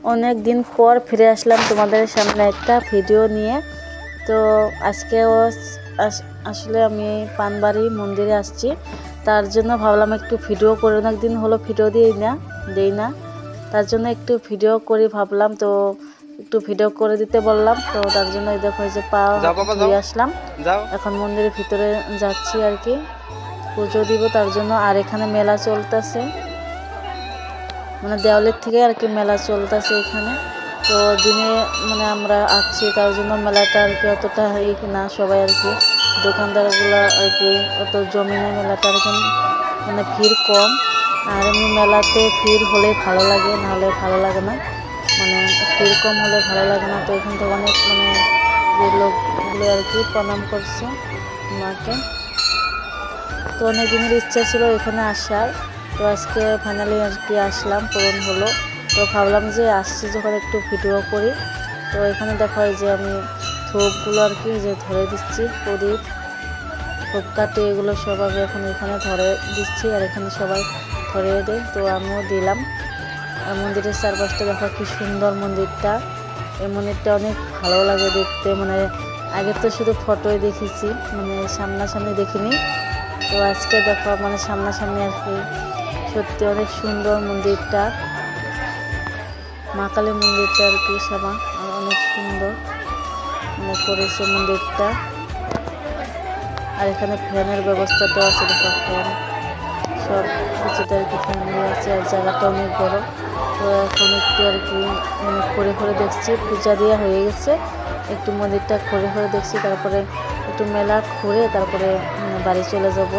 অনেক দিন পর ফিরে আসলাম তোমাদের সামনে একটা ভিডিও নিয়ে। তো আজকেও আসলে আমি পানবাড়ি মন্দিরে আসছি, তার জন্য ভাবলাম একটু ভিডিও করে, অনেক দিন হলো ভিডিও দেই না, তার জন্য একটু ভিডিও করি ভাবলাম। তো একটু ভিডিও করে দিতে বললাম, তো তার জন্য দেখো যে পা ধুয়ে আসলাম, এখন মন্দিরের ভিতরে যাচ্ছি আর কি, পুজো দিব তার জন্য। আর এখানে মেলা চলতেছে, মানে দেওয়ালের থেকে আর কি মেলা চলতেছে এখানে। তো দিনে মানে আমরা আসছি, তার জন্য মেলাটা আর কি অতটা না, সবাই আর কি দোকানদারগুলো আর কি অত জমিনে মেলাটা আর কি মানে ভিড় কম। আর এমনি মেলাতে ভিড় হলে ভালো লাগে, নাহলে ভালো লাগে না, মানে ভিড় কম হলে ভালো লাগে না। তো এখান থেকে অনেক মানে যে লোকগুলো আর কি প্রণাম করছে মাকে। তো অনেক দিনের ইচ্ছা ছিল এখানে আসার, তো আজকে ফাইনালি আর কি আসলাম, পূরণ হলো। তো ভাবলাম যে আসছি যখন একটু ভিডিও করি। তো এখানে দেখা হয় যে আমি ধূপগুলো আর কি যে ধরে দিচ্ছি, প্রদীপ ধূপকাঠি এগুলো সব আমি এখন এখানে ধরে দিচ্ছি, আর এখানে সবাই ধরিয়ে দেয়, তো আমিও দিলাম। আর মন্দিরের চারপাশটা দেখা কি সুন্দর মন্দিরটা, এই মন্দিরটা অনেক ভালো লাগে দেখতে, মানে আগে তো শুধু ফটোয় দেখেছি, মানে সামনাসামনি দেখিনি। তো আজকে দেখো মানে সামনাসামনি আর কি সত্যি অনেক সুন্দর মন্দিরটা, মা কালী মন্দিরটা আর কি সামা অনেক সুন্দর মানে করেছে মন্দিরটা। আর এখানে ফ্যানের ব্যবস্থাটাও আছে, দেখো ফ্যান সব কিছুতে আর কি ফ্যান দিয়ে আছে, আর জায়গাটা অনেক বড়। তো এখন একটু আর কি মানে ঘুরে দেখছি, পূজা দেওয়া হয়ে গেছে, একটু মন্দিরটা ঘুরে দেখছি, তারপরে একটু মেলা ঘুরে তারপরে বাড়ি চলে যাব।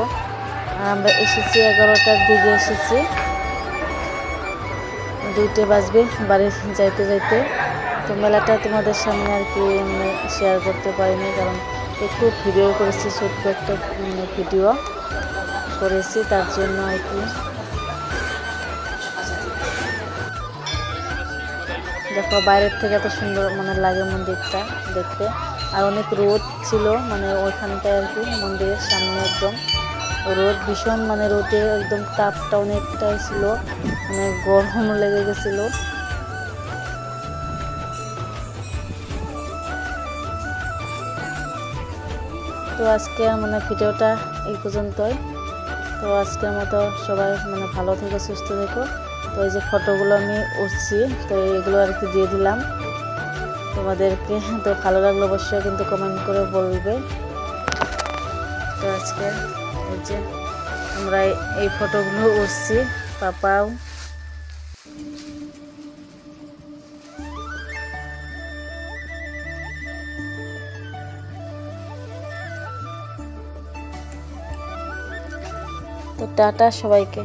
আর আমরা এসেছি 11টার দিকে এসেছি, 2টা বাজবে বাড়ি যাইতে। তো মেলাটা তোমাদের সামনে আর কি শেয়ার করতে পারিনি, কারণ একটু ভিডিও করেছি, ছোট্ট একটা ভিডিও করেছি, তার জন্য আর কি। দেখো বাইরের থেকে এত সুন্দর মানে লাগে মন্দিরটা দেখতে। আর অনেক রোদ ছিল মানে ওইখানটায় আর কি, মন্দিরের সামনে একদম রোদ ভীষণ, মানে রোদে একদম তাপটা অনেকটাই ছিল, মানে গরম লেগে গেছিল। তো আজকে মানে ভিডিওটা এই পর্যন্তই। তো আজকের মতো সবাই মানে ভালো থেকো, সুস্থ থেকো। তো এই যে ফটোগুলো আমি উঠছি, তো এগুলো আর কি দিয়ে দিলাম তোমাদেরকে। তো ভালো লাগলো অবশ্যই কিন্তু কমেন্ট করে বলবে। তো আজকে এই যে আমরা এই ফটোগুলো উঠছি, পাপাও। তো টাটা সবাইকে।